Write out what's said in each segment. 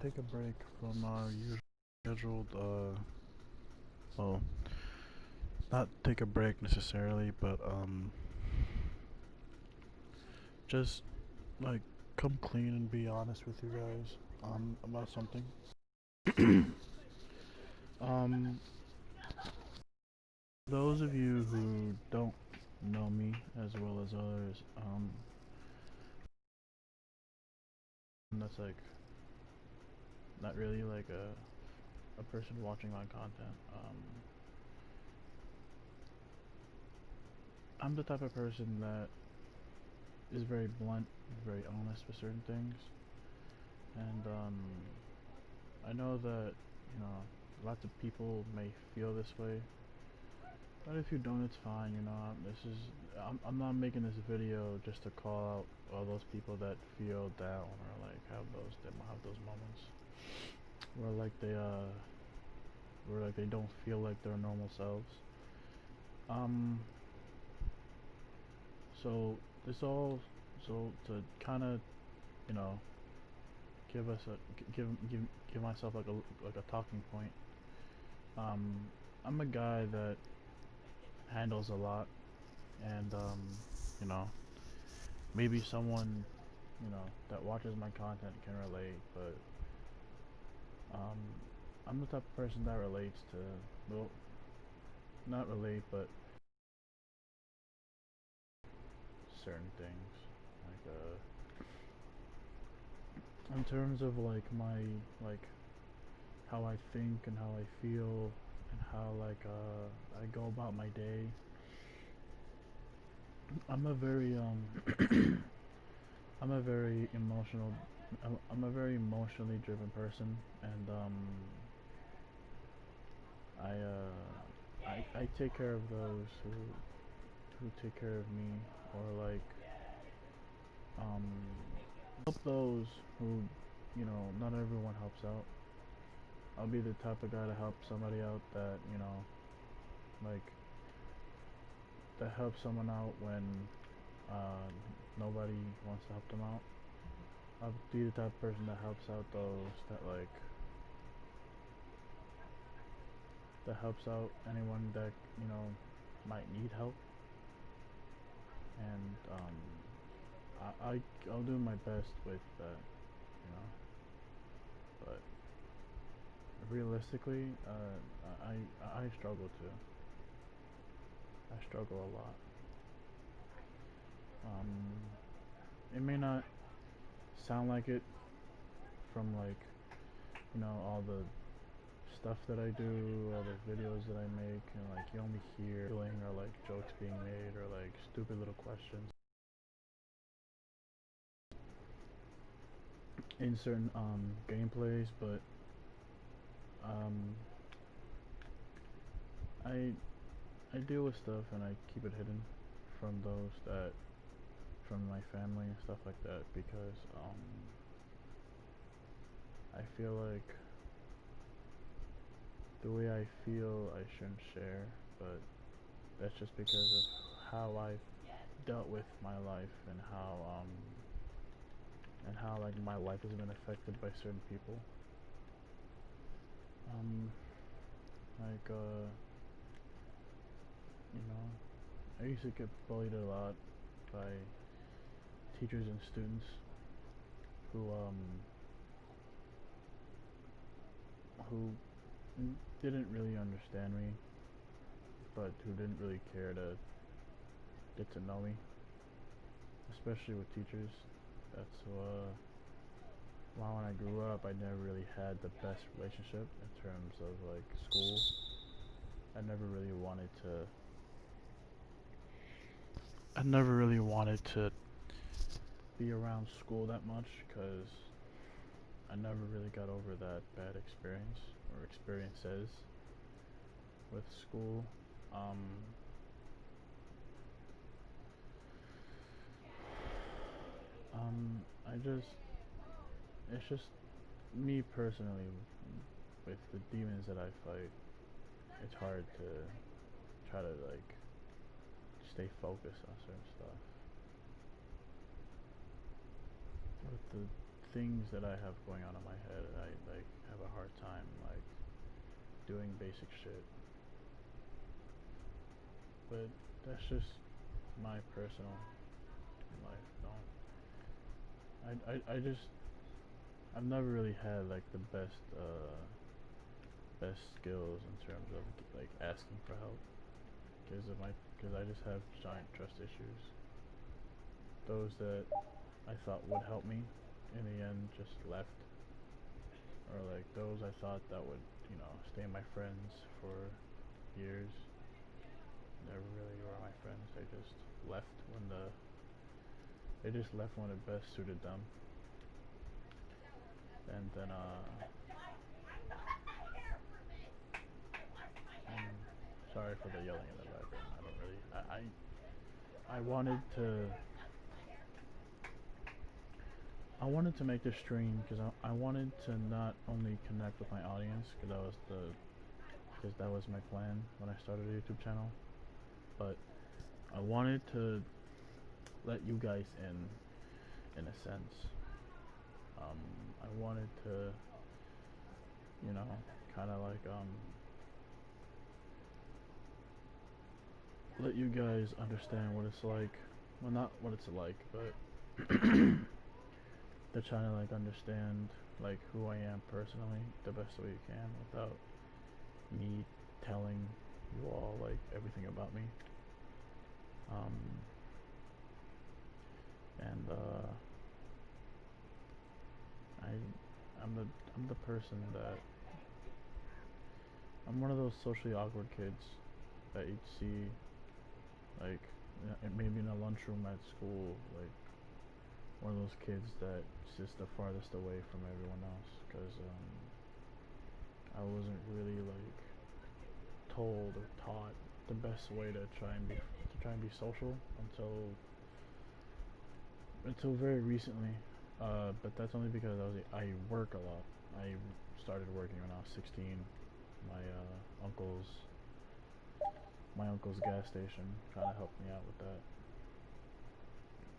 take a break from our usual scheduled, well, not take a break necessarily, but, just, like, come clean and be honest with you guys, about something. um, those of you who don't know me as well as others, that's like, not really like a person watching my content. I'm the type of person that is very blunt, very honest with certain things, and I know that lots of people may feel this way, but if you don't, it's fine. I'm not making this video just to call out all those people that feel down or like have those moments where they don't feel like their normal selves. Um, so this all so to kind of you know give us a give myself like a talking point. Um, I'm a guy that handles a lot, and you know, maybe someone that watches my content can relate, but um, I'm the type of person that relates to, well, not relate, but certain things, like in terms of like my like how I think and how I feel and how I go about my day. I'm a very I'm a very emotional I'm a very emotionally driven person, and I take care of those who take care of me, or like um help those who not everyone helps out. I'll be the type of guy to help somebody out that like that helps someone out when uh, nobody wants to help them out. I'll be the type of person that helps out those that helps out anyone that might need help, and I'll do my best with that, you know. But realistically, I struggle too. I struggle a lot. Um, it may not sound like it from like all the stuff that I do, all the videos that I make, and like you only hear or like jokes being made or like stupid little questions in certain gameplays, but um, I I deal with stuff and I keep it hidden from those that from my family and stuff like that, because I feel like the way I feel I shouldn't share, but that's just because of how I've dealt with my life, and how like my life has been affected by certain people. Um, like you know, I used to get bullied a lot by teachers and students who who didn't really understand me, but who didn't really care to get to know me, especially with teachers. That's why when I grew up, I never really had the best relationship in terms of like school. I never really wanted to. I never really wanted to be around school that much because I never really got over that bad experience or experiences with school. Um, I just, it's just me personally with the demons that I fight. It's hard to try to like stay focused on certain stuff. With the things that I have going on in my head, I like have a hard time like doing basic shit. But that's just my personal life. I just I've never really had like the best skills in terms of like asking for help because I just have giant trust issues. Those that I thought would help me in the end just left, or like those I thought that would stay my friends for years never really were my friends. Left when the they just left when it best suited them. And then I'm sorry for the yelling in the background. I don't really I wanted to make this stream because I wanted to not only connect with my audience because that was my plan when I started a YouTube channel, but I wanted to let you guys in a sense. I wanted to kind of like let you guys understand what it's like. Well, not what it's like, but to try to like understand like who I am personally the best way you can without me telling you all like everything about me. And I I'm the person that I'm one of those socially awkward kids that you'd see like maybe in a lunchroom at school, like one of those kids that's just the farthest away from everyone else because I wasn't really like told or taught the best way to try and be social until very recently. But that's only because I work a lot. I started working when I was 16. My uncle's gas station kind of helped me out with that.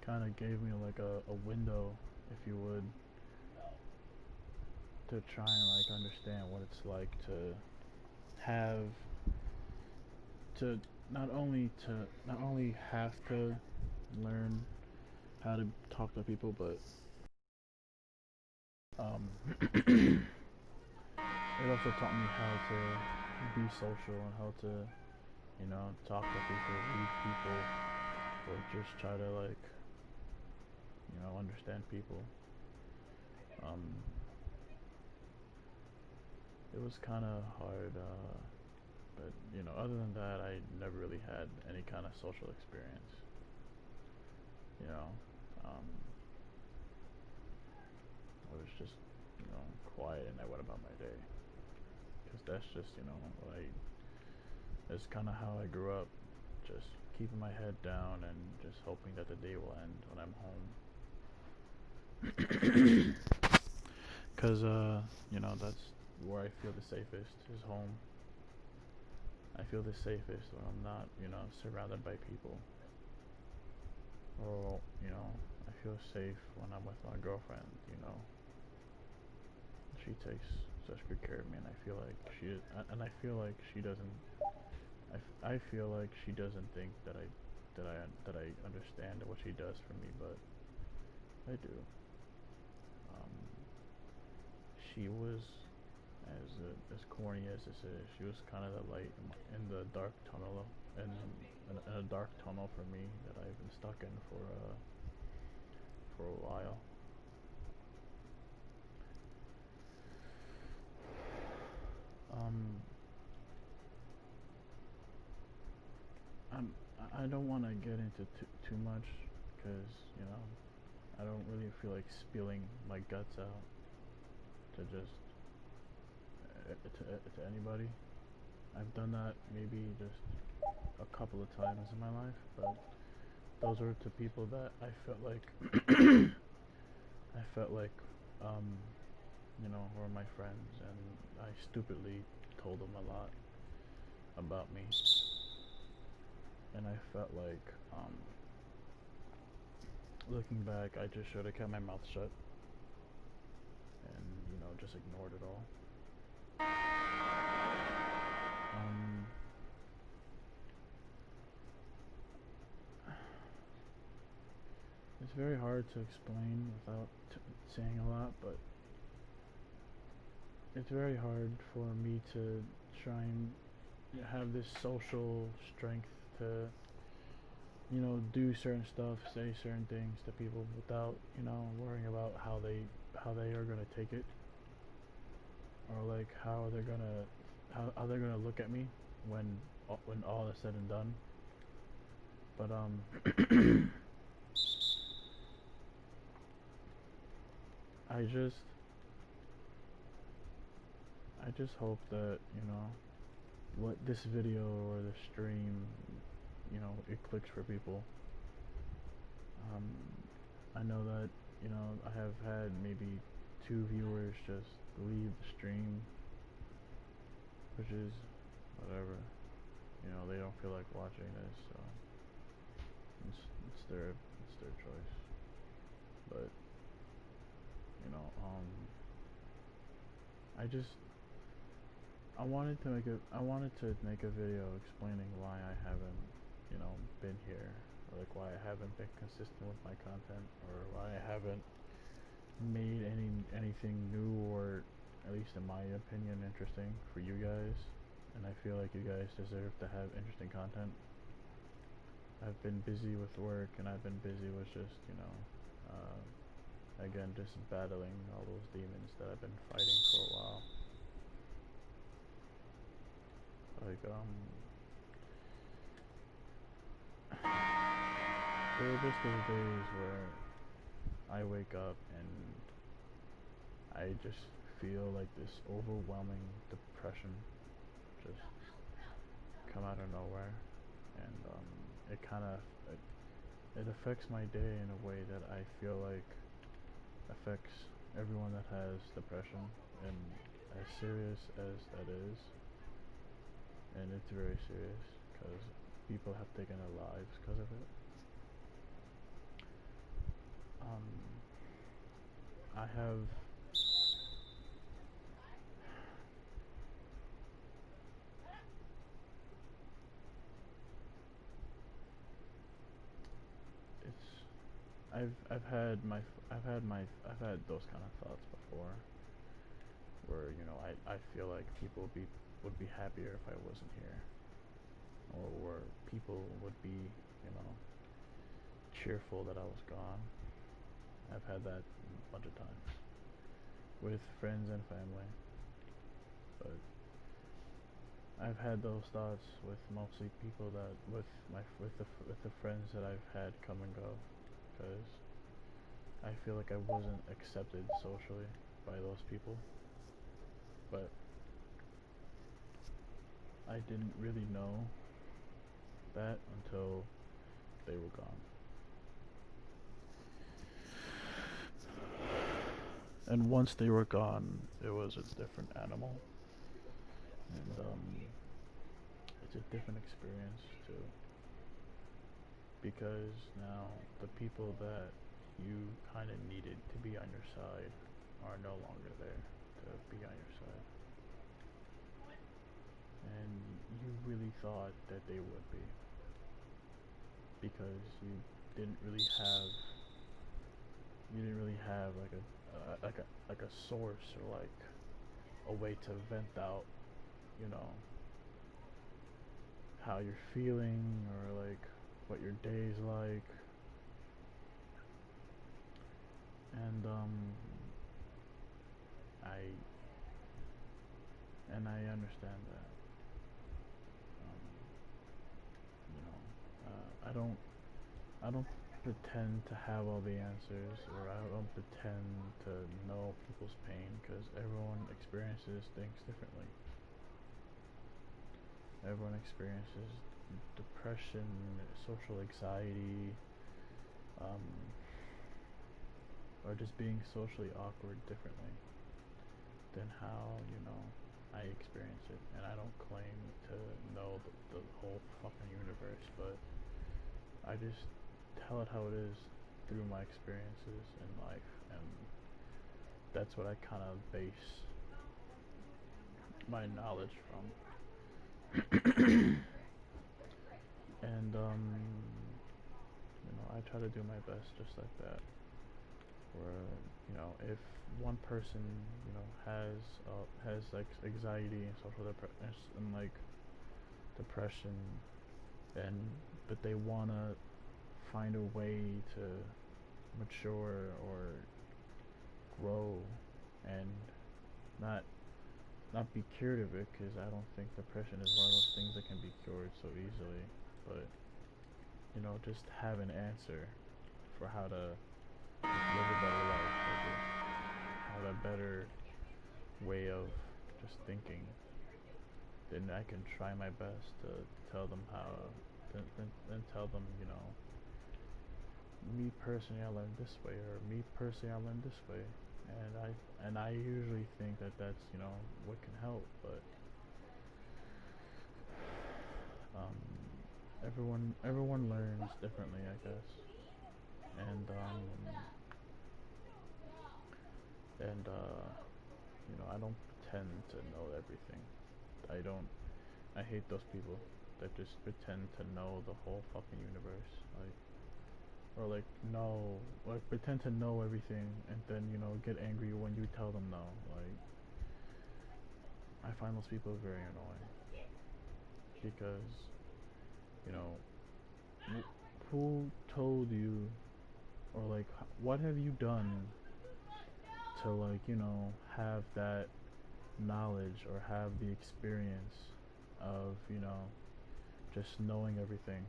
Kind of gave me like a window, if you would, to try and like understand what it's like have to not only have to learn how to talk to people, but it also taught me how to be social and how to talk to people, read people, or just try to like understand people. It was kind of hard, but other than that, I never really had any kind of social experience. You know, um, I was just quiet and I went about my day because that's just that's kind of how I grew up, just keeping my head down and just hoping that the day will end when I'm home. Because that's where I feel the safest is home. I feel the safest when I'm not surrounded by people. Or I feel safe when I'm with my girlfriend. She takes such good care of me, and I feel like she doesn't. I feel like she doesn't think that I understand what she does for me, but I do. Um, she was as corny as this is. She was kind of the light in the dark tunnel, in a dark tunnel for me that I've been stuck in for a while. Um, I don't want to get into too much because I don't really feel like spilling my guts out to just to anybody. I've done that maybe just a couple of times in my life, but those were to people that I felt like I felt like were my friends, and I stupidly told them a lot about me, and I felt like looking back, I just should have kept my mouth shut. just ignored it all. Um, it's very hard to explain without saying a lot, but it's very hard for me to try and have this social strength to, do certain stuff, say certain things to people without, worrying about how they are gonna take it, or like how they're gonna look at me when when all is said and done. But I just I just hope that what this video or this stream, it clicks for people. Um, I know that I have had maybe 2 viewers just leave the stream, which is whatever. They don't feel like watching this, so it's their choice. But you know, um, I just I wanted to make a video explaining why I haven't been here, or like why I haven't been consistent with my content, or why I haven't made anything new, or at least in my opinion interesting for you guys. And I feel like you guys deserve to have interesting content. I've been busy with work, and I've been busy with just again, just battling all those demons that I've been fighting for a while. Like, there are just those days where I wake up and I just feel like this overwhelming depression just come out of nowhere, and it kind of it affects my day in a way that I feel like affects everyone that has depression, and as serious as that is, and it's very serious because people have taken their lives because of it. Um, I have it's I've had my I've had those kind of thoughts before, where I feel like people would be happier if I wasn't here, or where people would be cheerful that I was gone. I've had that a bunch of times with friends and family, but I've had those thoughts with mostly people that with the friends that I've had come and go, because I feel like I wasn't accepted socially by those people, but I didn't really know that until they were gone. And once they were gone, it was a different animal, and it's a different experience too, because now the people that you kind of needed to be on your side are no longer there to be on your side, and you really thought that they would be, because you didn't really have like a source, or like a way to vent out, you know, how you're feeling, or like what your day's like. And I I understand that. Um, I don't pretend to have all the answers, or I don't pretend to know people's pain, because everyone experiences things differently. Everyone experiences depression, social anxiety, um, or just being socially awkward differently than how I experience it. And I don't claim to know the whole fucking universe, but I just tell it how it is through my experiences in life. And that's what I kind of base my knowledge from. And I try to do my best just like that. Where if one person has like anxiety and social and like depression, and but they wanna find a way to mature or grow and not be cured of it, because I don't think depression is one of those things that can be cured so easily. But just have an answer for how to live a better life, or just have a better way of just thinking, then I can try my best to tell them how. Then tell them, me personally, I learned this way, or me personally, I learned this way, and I usually think that that's what can help, but um, everyone learns differently, I guess, and I don't pretend to know everything. I don't. I hate those people that just pretend to know the whole fucking universe, like, or like know, like pretend to know everything, and then get angry when you tell them no. Like, I find those people very annoying, because you know who told you, or like what have you done to, like, have that knowledge or have the experience of just knowing everything.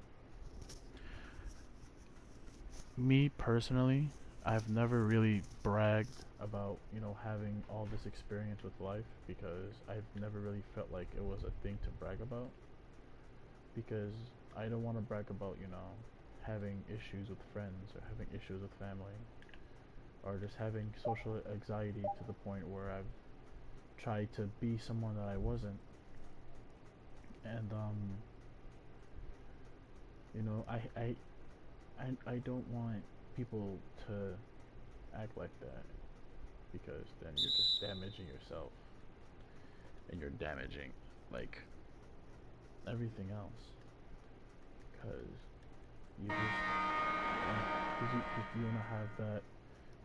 Me personally, I've never really bragged about having all this experience with life, because I've never really felt like it was a thing to brag about, because I don't want to brag about having issues with friends, or having issues with family, or just having social anxiety to the point where I've tried to be someone that I wasn't. And you know I I I don't want people to act like that, because then you're just damaging yourself, and you're damaging, like, everything else, because you just cause you want to have that.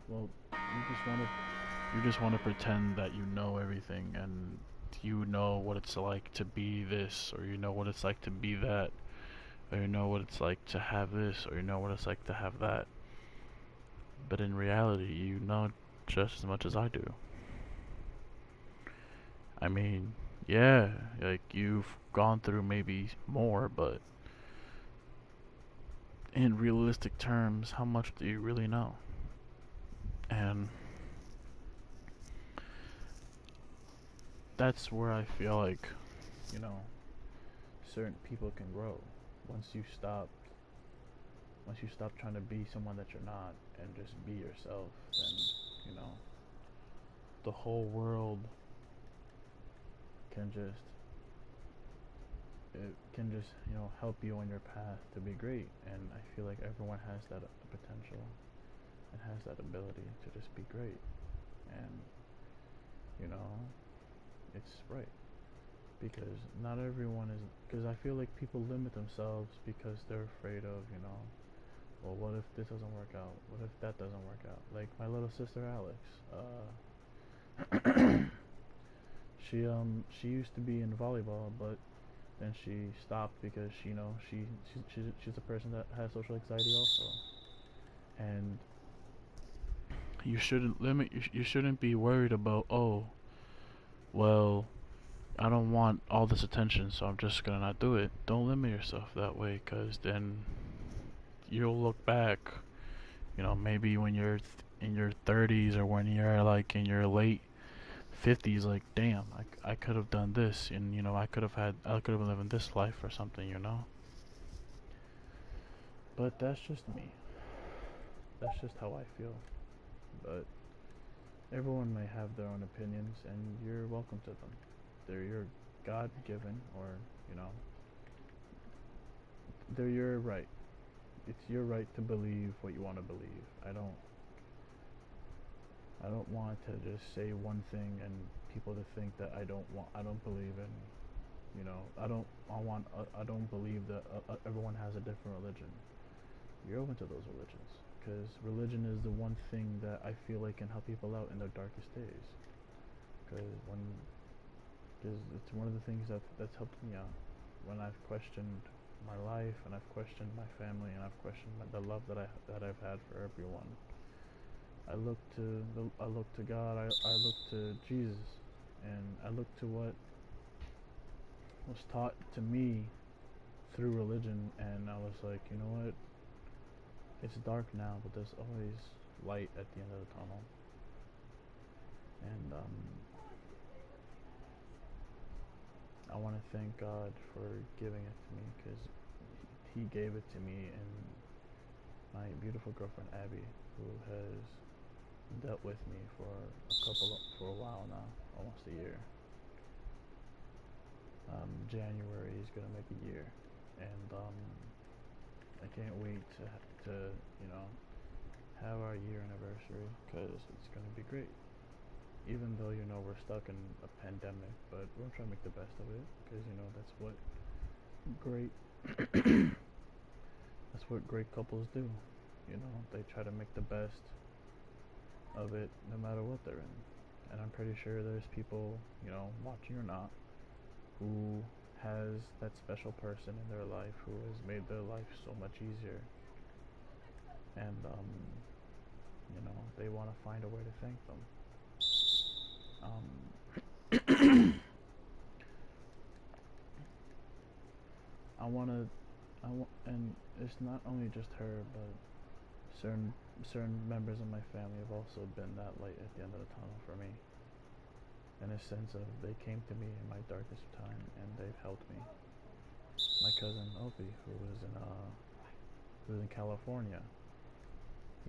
Well, you just want to pretend that you know everything, and you know what it's like to be this, or you know what it's like to be that, or you know what it's like to have this, or you know what it's like to have that. But in reality, you know just as much as I do. I mean, yeah, like, you've gone through maybe more, but in realistic terms, how much do you really know? And that's where I feel like, you know, certain people can grow. Once you stop trying to be someone that you're not, and just be yourself, then, you know, the whole world can just help you on your path to be great. And I feel like everyone has that potential, and has that ability to just be great. And you know it's right, because not everyone is, because I feel like people limit themselves because they're afraid of, well, what if this doesn't work out, what if that doesn't work out. Like my little sister Alex, she used to be in volleyball, but then she stopped because she's a person that has social anxiety also. And you shouldn't be worried about, oh, well, I don't want all this attention, so I'm just gonna not do it. Don't limit yourself that way, because then you'll look back, maybe when you're in your 30s, or when you're like in your late 50s, like, damn, I could have done this, and I could have been living this life or something. But that's just me. That's just how I feel. But everyone may have their own opinions, and you're welcome to them. They're your God given, or, you know, they're your right. It's your right to believe what you want to believe. I don't. I don't want to just say one thing and people to think that I don't believe in, you know, I don't believe that everyone has a different religion. You're open to those religions, because religion is the one thing that I feel like can help people out in their darkest days. Because it's one of the things that's helped me out when I've questioned my life and I've questioned my family and I've questioned the love that I've had for everyone. I look to God. I look to Jesus, and I look to what was taught to me through religion. And I was like, you know what? It's dark now, but there's always light at the end of the tunnel. And I want to thank God for giving it to me, because He gave it to me, and my beautiful girlfriend Abby, who has dealt with me for a while now, almost a year. January is gonna make a year, and I can't wait to you know have our year anniversary, because it's gonna be great. Even though we're stuck in a pandemic, but we're trying to make the best of it, because that's what great that's what great couples do. They try to make the best of it no matter what they're in. And I'm pretty sure there's people, watching or not, who has that special person in their life who has made their life so much easier. And, they want to find a way to thank them. I want to, and it's not only just her, but certain members of my family have also been that light at the end of the tunnel for me. In a sense of, they came to me in my darkest time and they've helped me. My cousin Opie, who was in California,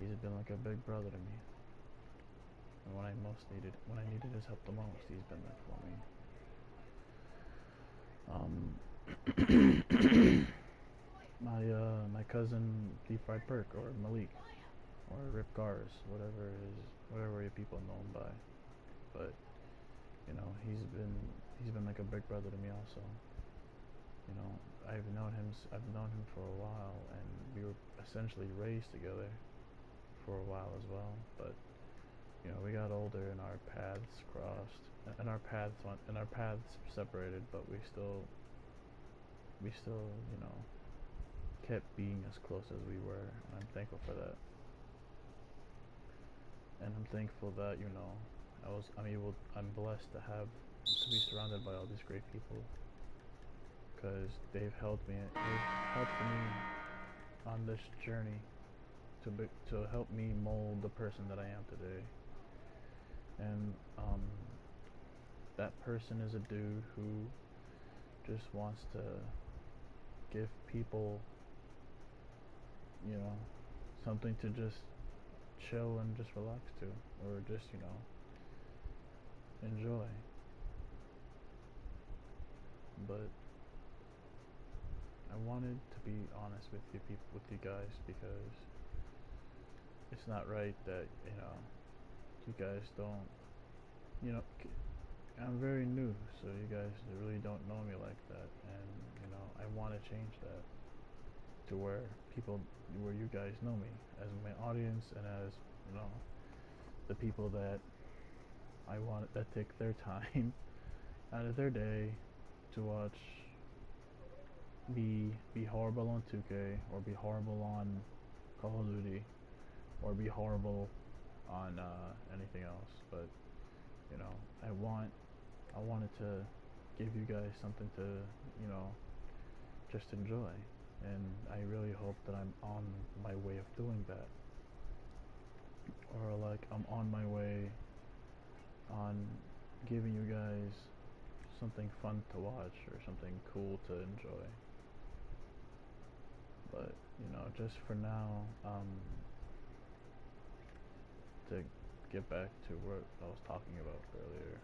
he's been like a big brother to me. And when I needed his help the most, he's been there for me. My cousin Deep Fried Perk, or Malik, or Rip Gars, whatever you people know him by. But he's been like a big brother to me also. I've known him for a while, and we were essentially raised together for a while as well. But we got older and our paths crossed, and our paths separated. But we still kept being as close as we were, and I'm thankful for that. And I'm thankful that I'm blessed to be surrounded by all these great people, because they've helped me on this journey to help me mold the person that I am today. And that person is a dude who just wants to give people, something to just chill and just relax to, or just enjoy. But I wanted to be honest with you guys, because it's not right that you guys don't, you know I'm very new, so you guys really don't know me like that. And I want to change that to where you guys know me as my audience, and as the people that that take their time out of their day to watch be horrible on 2K, or be horrible on Call of Duty, or be horrible on anything else. But I wanted to give you guys something to just enjoy, and I really hope that I'm on my way of doing that, or like I'm on my way on giving you guys something fun to watch, or something cool to enjoy. But just for now, to get back to what I was talking about earlier,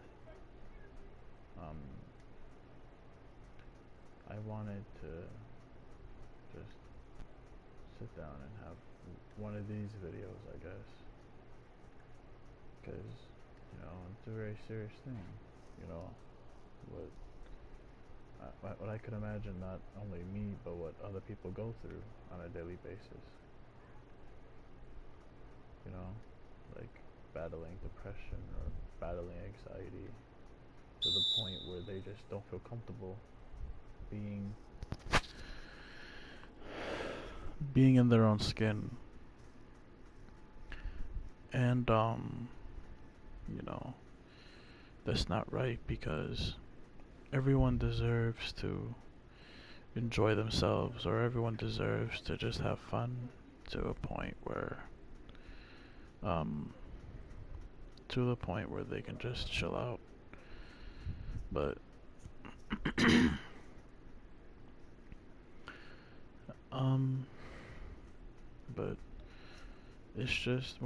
I wanted to just sit down and have one of these videos, I guess, because it's a very serious thing. You know what what I could imagine not only me but what other people go through on a daily basis. You know, like battling depression or battling anxiety to the point where they just don't feel comfortable being being in their own skin. And you know, that's not right because everyone deserves to enjoy themselves, or everyone deserves to just have fun to a point where um to the point where they can just chill out. But um but it's just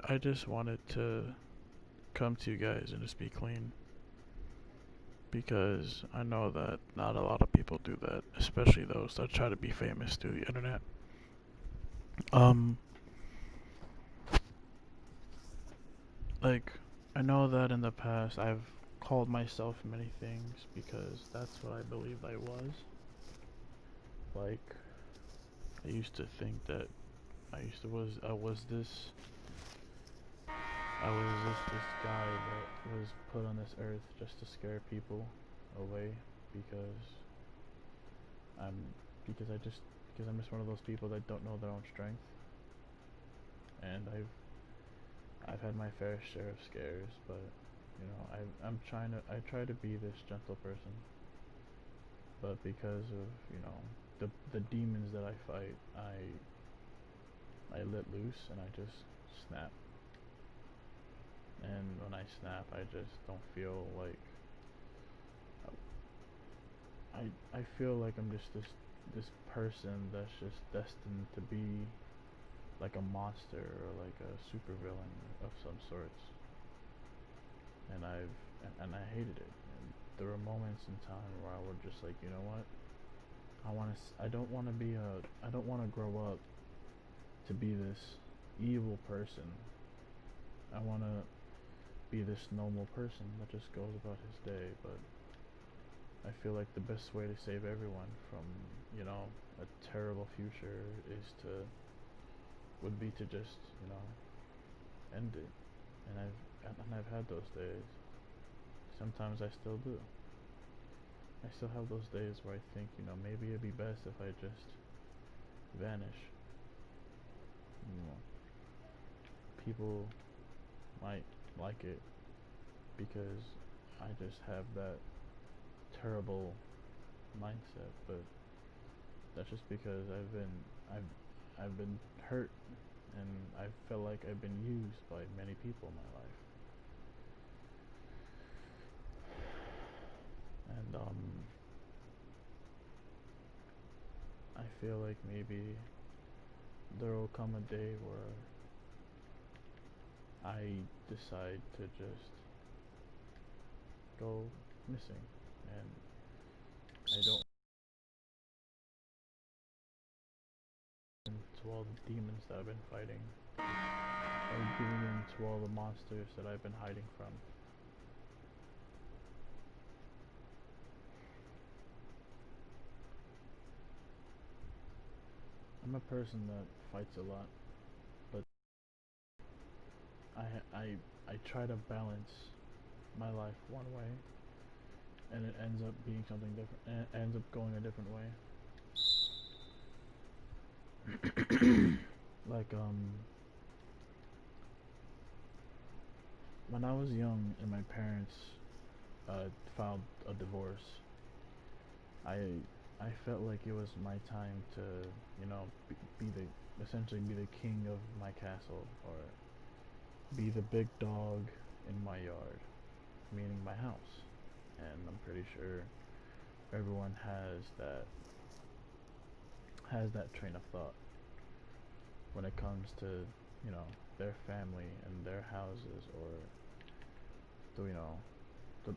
I just wanted to come to you guys and just be clean, because I know that not a lot of people do that, especially those that try to be famous through the internet. Um, like, I know that in the past I've called myself many things because that's what I believed I was. Like, I used to think that I was this guy that was put on this earth just to scare people away because I'm because I'm just one of those people that don't know their own strength, and I've had my fair share of scares, but I try to be this gentle person, but because of the demons that I fight, I let loose and I just snap, and when I snap, I just don't feel like I feel like I'm just this person that's just destined to be like a monster or like a supervillain of some sorts, and I hated it. And there were moments in time where I would just like, you know what? I don't want to grow up to be this evil person. I want to be this normal person that just goes about his day, but I feel like the best way to save everyone from, a terrible future is to would be to just, end it. And I've had those days. Sometimes I still do. I still have those days where I think, maybe it'd be best if I just vanish. You know, people might like it because I just have that terrible mindset, but that's just because I've been hurt, and I feel like I've been used by many people in my life. And I feel like maybe there will come a day where I decide to just go missing, and I don't to all the demons that I've been fighting, or giving in to all the monsters that I've been hiding from. I'm a person that fights a lot, but I I I try to balance my life one way, and it ends up being something different, and it ends up going a different way. Like when I was young and my parents filed a divorce, I I felt like it was my time to be the essentially be the king of my castle, or be the big dog in my yard, meaning my house. And I'm pretty sure everyone has that train of thought when it comes to their family and their houses, or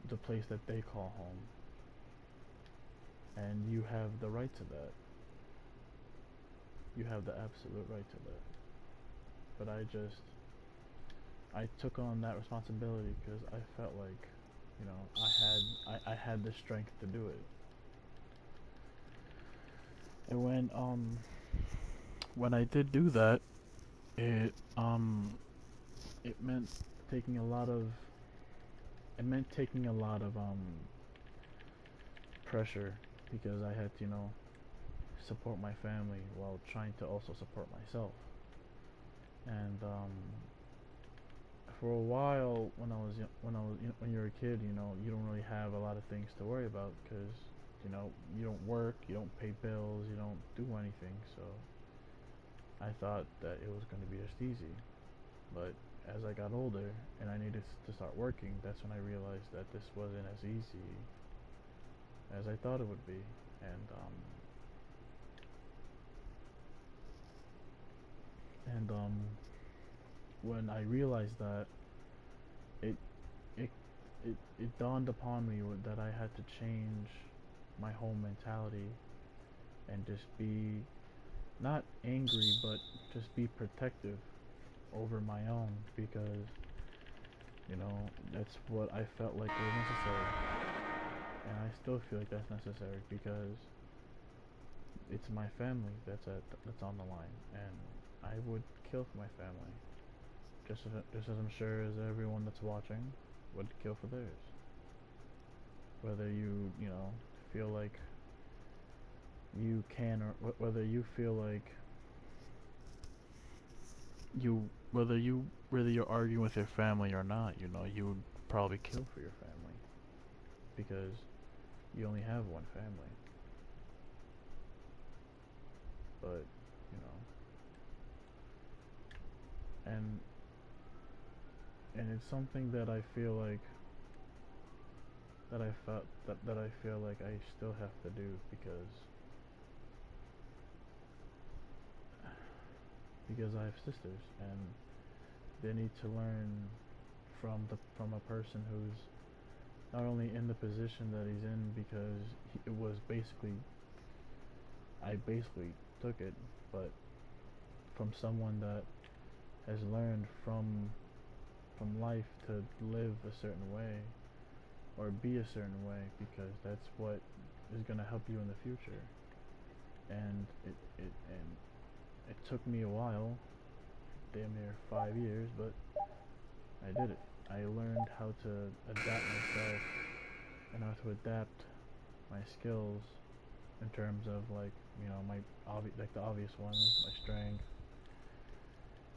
the place that they call home, and you have the right to that. You have the absolute right to that. But I took on that responsibility because I felt like, you know, I had the strength to do it. And when I did do that, it it meant taking a lot of it meant taking a lot of pressure because I had to, you know, support my family while trying to also support myself. And for a while, when you're a kid, you know, you don't really have a lot of things to worry about because, you know, you don't work, you don't pay bills, you don't do anything. So I thought that it was going to be just easy. But as I got older and I needed to start working, that's when I realized that this wasn't as easy as I thought it would be. And when I realized that, it it it dawned upon me that I had to change my whole mentality and just be not angry, but just be protective over my own because, you know, that's what I felt like was necessary, and I still feel like that's necessary because it's my family that's on the line, and I would kill for my family, just as I'm sure as everyone that's watching would kill for theirs. Whether you know feel like you can, or whether you feel like whether you're arguing with your family or not, you know, you would probably kill for your family because you only have one family. But you know, and it's something that I feel like that I feel like I still have to do because I have sisters and they need to learn from a person who's not only in the position that he's in because it was basically I basically took it, but from someone that has learned from life to live a certain way or be a certain way because that's what is going to help you in the future. And it took me a while, damn near 5 years, but I did it. I learned how to adapt myself and how to adapt my skills in terms of, like, you know, like the obvious ones, my strength,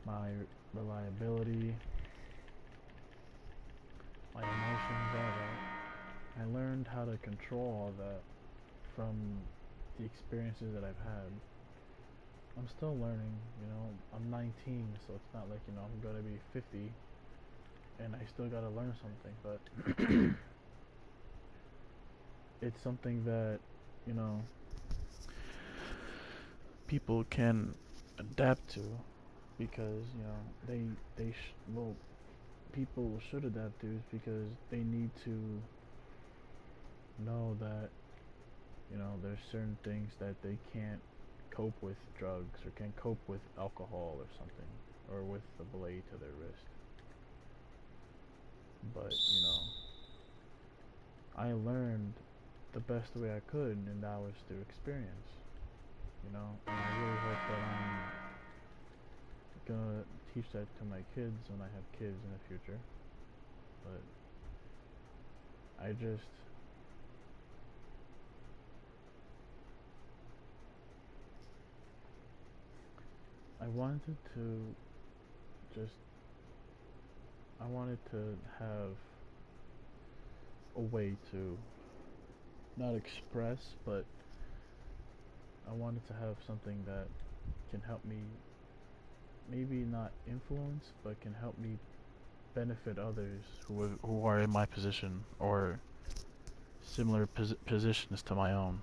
my reliability, my emotions, all that. I learned how to control all that from the experiences that I've had. I'm still learning, you know. I'm 19, so it's not like, you know, I'm gonna be 50 and I still gotta learn something, but it's something that, you know, people can adapt to because, you know, well, people should adapt to is because they need to know that, you know, there's certain things that they can't cope with drugs or can't cope with alcohol or something or with the blade to their wrist. But, you know, I learned the best way I could, and that was through experience, you know, and I really hope that I'm gonna teach that to my kids when I have kids in the future. But I just I wanted to just I wanted to have a way to not express, but I wanted to have something that can help me, maybe not influence, but can help me benefit others who are in my position or similar positions to my own.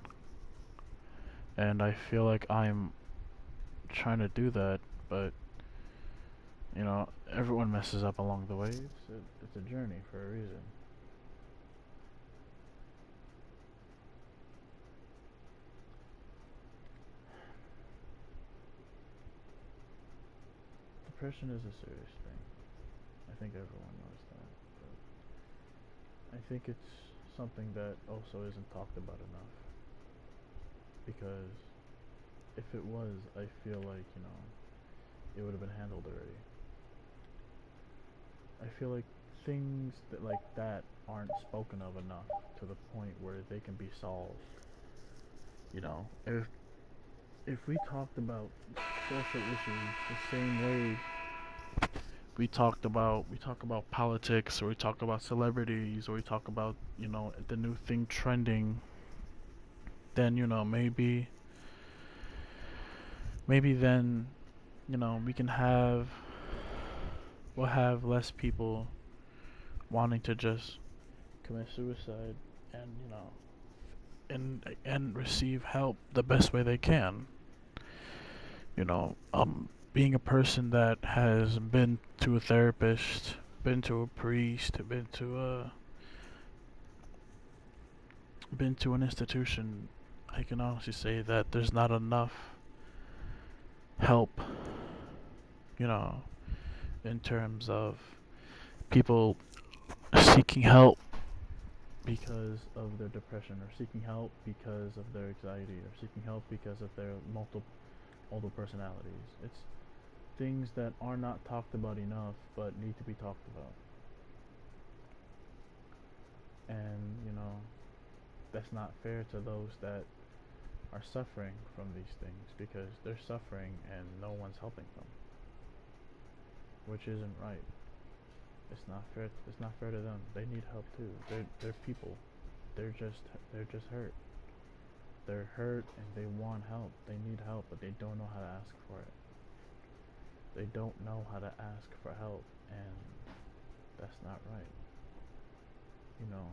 And I feel like I'm trying to do that, but, you know, everyone messes up along the way. It's a journey for a reason. Depression is a serious thing. I think everyone knows that. But I think it's something that also isn't talked about enough. Because if it was, I feel like, it would have been handled already. I feel like things that like that aren't spoken of enough to the point where they can be solved. If we talked about social issues the same way we talk about politics, or we talk about celebrities, or we talk about the new thing trending, then maybe then we can have we'll have less people wanting to just commit suicide, and and receive help the best way they can. you know Being a person that has been to a therapist, been to a priest, been to an institution, I can honestly say that there's not enough help, you know, in terms of people seeking help because of their depression, or seeking help because of their anxiety, or seeking help because of their multiple personalities. It's things that are not talked about enough but need to be talked about. And, that's not fair to those that are suffering from these things, because they're suffering and no one's helping them, which isn't right. It's not fair. It's not fair to them. They need help too. They're people. They're just hurt. They're hurt and they want help. They need help, but they don't know how to ask for it. They don't know how to ask for help, and that's not right. You know,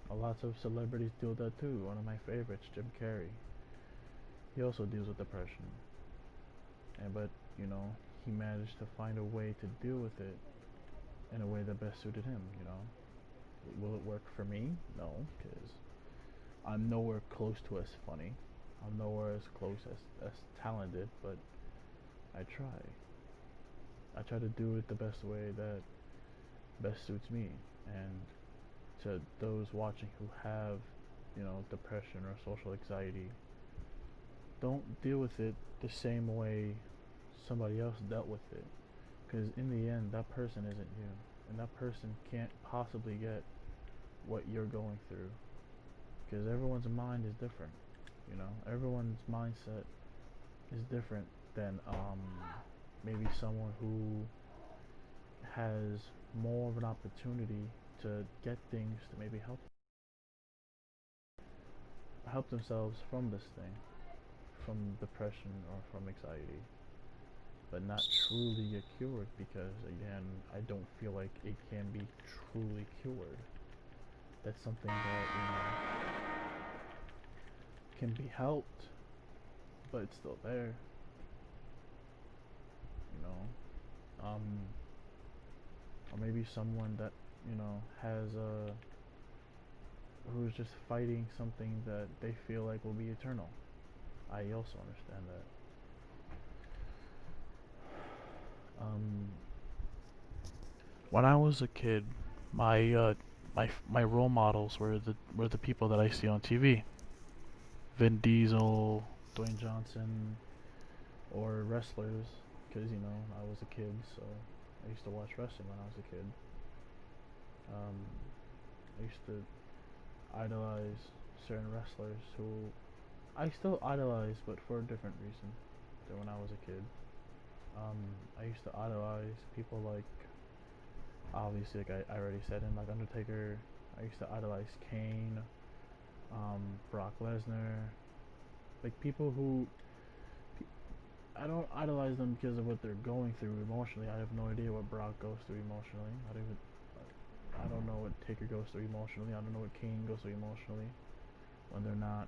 a lot of celebrities do that too. One of my favorites, Jim Carrey. He also deals with depression, and but he managed to find a way to deal with it in a way that best suited him. Will it work for me? No, because I'm nowhere close to as funny. I'm nowhere as close as talented, but I try. I try to do it the best way that best suits me. And to those watching who have, depression or social anxiety, don't deal with it the same way somebody else dealt with it. Because in the end, that person isn't you. And that person can't possibly get what you're going through. Because everyone's mind is different. Everyone's mindset is different than maybe someone who has more of an opportunity to get things to maybe help themselves from this thing, from depression or from anxiety, but not truly get cured, because again, I don't feel like it can be truly cured. That's something that can be helped, but it's still there. You know, or maybe someone that has a who's just fighting something that they feel like will be eternal. I also understand that. Um, when I was a kid, my role models were the people that I see on TV. Vin Diesel, Dwayne Johnson, or wrestlers, because I was a kid, so I used to watch wrestling when I was a kid. Um, I used to idolize certain wrestlers who I still idolize, but for a different reason than when I was a kid. Um, I used to idolize people like, obviously, like I already said, him, like Undertaker. I used to idolize Kane, Brock Lesnar, like people who I don't idolize them because of what they're going through emotionally. I have no idea what Brock goes through emotionally. I don't know what Taker goes through emotionally. I don't know what Kane goes through emotionally when they're not,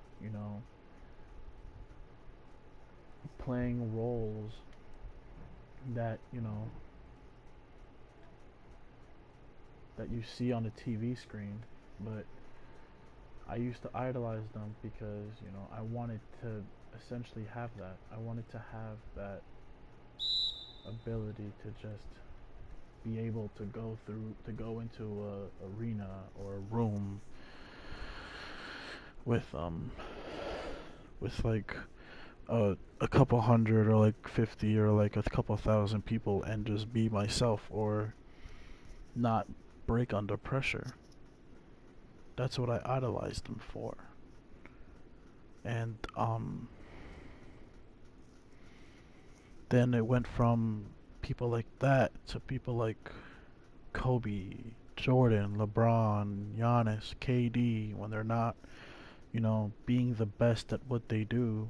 playing roles that that you see on a TV screen. But I used to idolize them because I wanted to essentially have that. I wanted to have that ability to just be able to go into a arena or a room with like a couple hundred or like 50 or like a couple thousand people and just be myself or not break under pressure. That's what I idolized them for. And then it went from people like that to people like Kobe, Jordan, LeBron, Giannis, KD when they're not, being the best at what they do,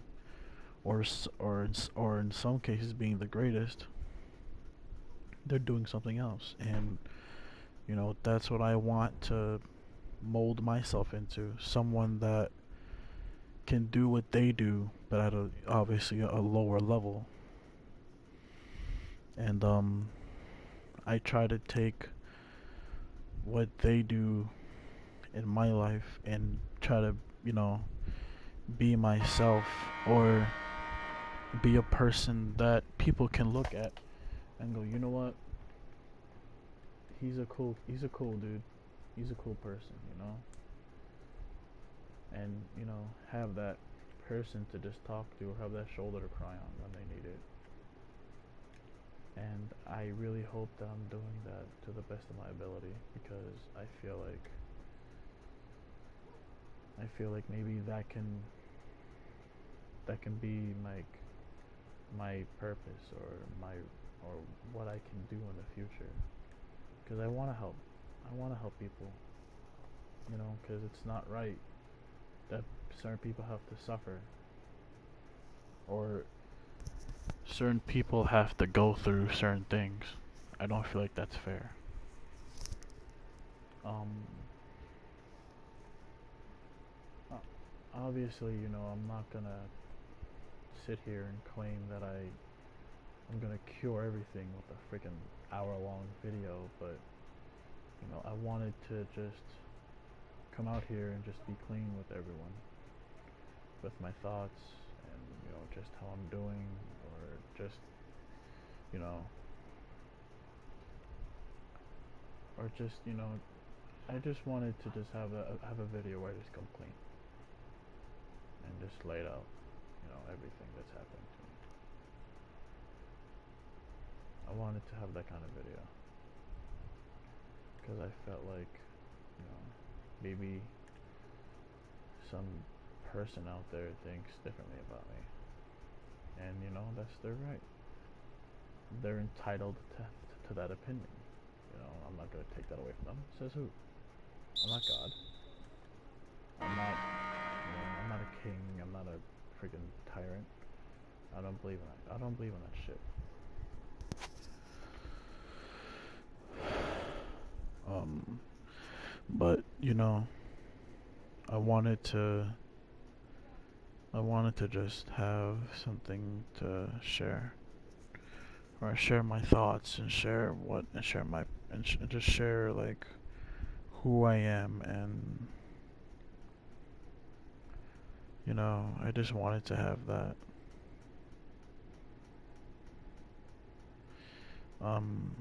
or in some cases being the greatest. They're doing something else, and that's what I want to mold myself into. Someone that can do what they do, but at obviously a lower level. And I try to take what they do in my life and try to, you know, be myself or be a person that people can look at and go, you know what? He's a cool dude. He's a cool person. And, have that person to just talk to or have that shoulder to cry on when they need it. And I really hope that I'm doing that to the best of my ability because I feel like maybe that can be like my purpose or what I can do in the future because I want to help. I want to help people, because it's not right that certain people have to suffer or certain people have to go through certain things. I don't feel like that's fair. Um, Obviously, I'm not gonna sit here and claim that I'm gonna cure everything with a freaking hour-long video, but I wanted to just come out here and just be clean with everyone, with my thoughts and just how I'm doing, or just you know, or just I just wanted to just have a video where I just come clean and just laid out everything that's happened to me. I wanted to have that kind of video because I felt like maybe some person out there thinks differently about me, and that's their right. They're entitled to that opinion. I'm not gonna take that away from them. Says who? I'm not God. I'm not a king. I'm not a freaking tyrant. I don't believe in that. I don't believe in that shit. But I wanted to. I wanted to just have something to share, or share my thoughts and and just share like who I am, and I just wanted to have that. Um,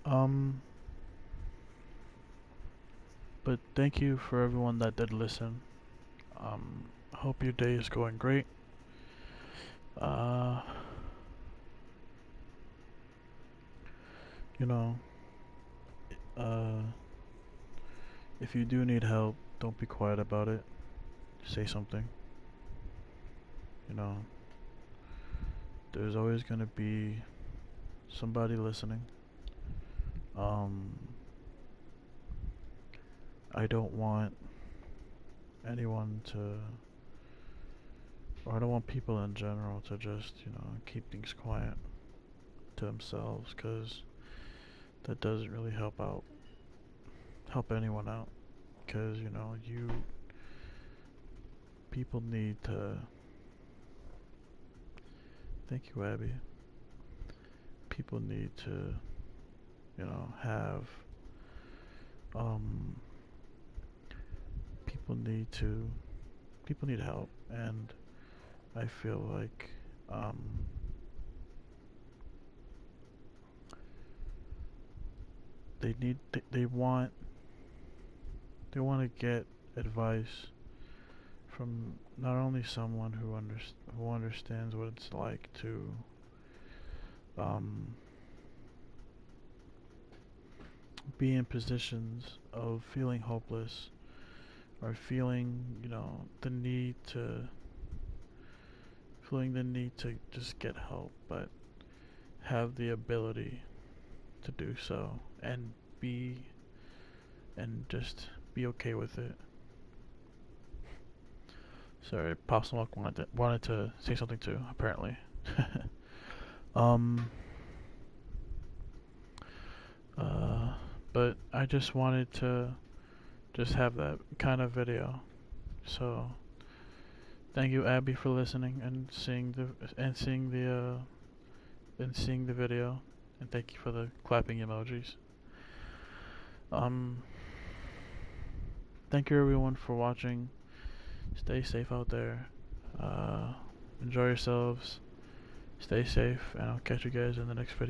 um, but thank you for everyone that did listen. Hope your day is going great. Uh, you know, uh, if you do need help, don't be quiet about it. Say something. You know, there's always gonna be somebody listening. Um, I don't want anyone to, or I don't want people in general to just, keep things quiet to themselves, because that doesn't really help anyone out, because, people need to, thank you, Abby, people need to, have, um, people need help, and I feel like they need they want to get advice from not only someone who understands what it's like to um, be in positions of feeling hopeless or feeling, the need to just get help, but have the ability to do so and be just be okay with it. Sorry, Pop Smoke wanted to say something too, apparently. um, uh, but I just wanted to just have that kind of video. So thank you, Abby, for listening and seeing the video, and thank you for the clapping emojis. Um, thank you everyone for watching. Stay safe out there. Enjoy yourselves. Stay safe, and I'll catch you guys in the next video.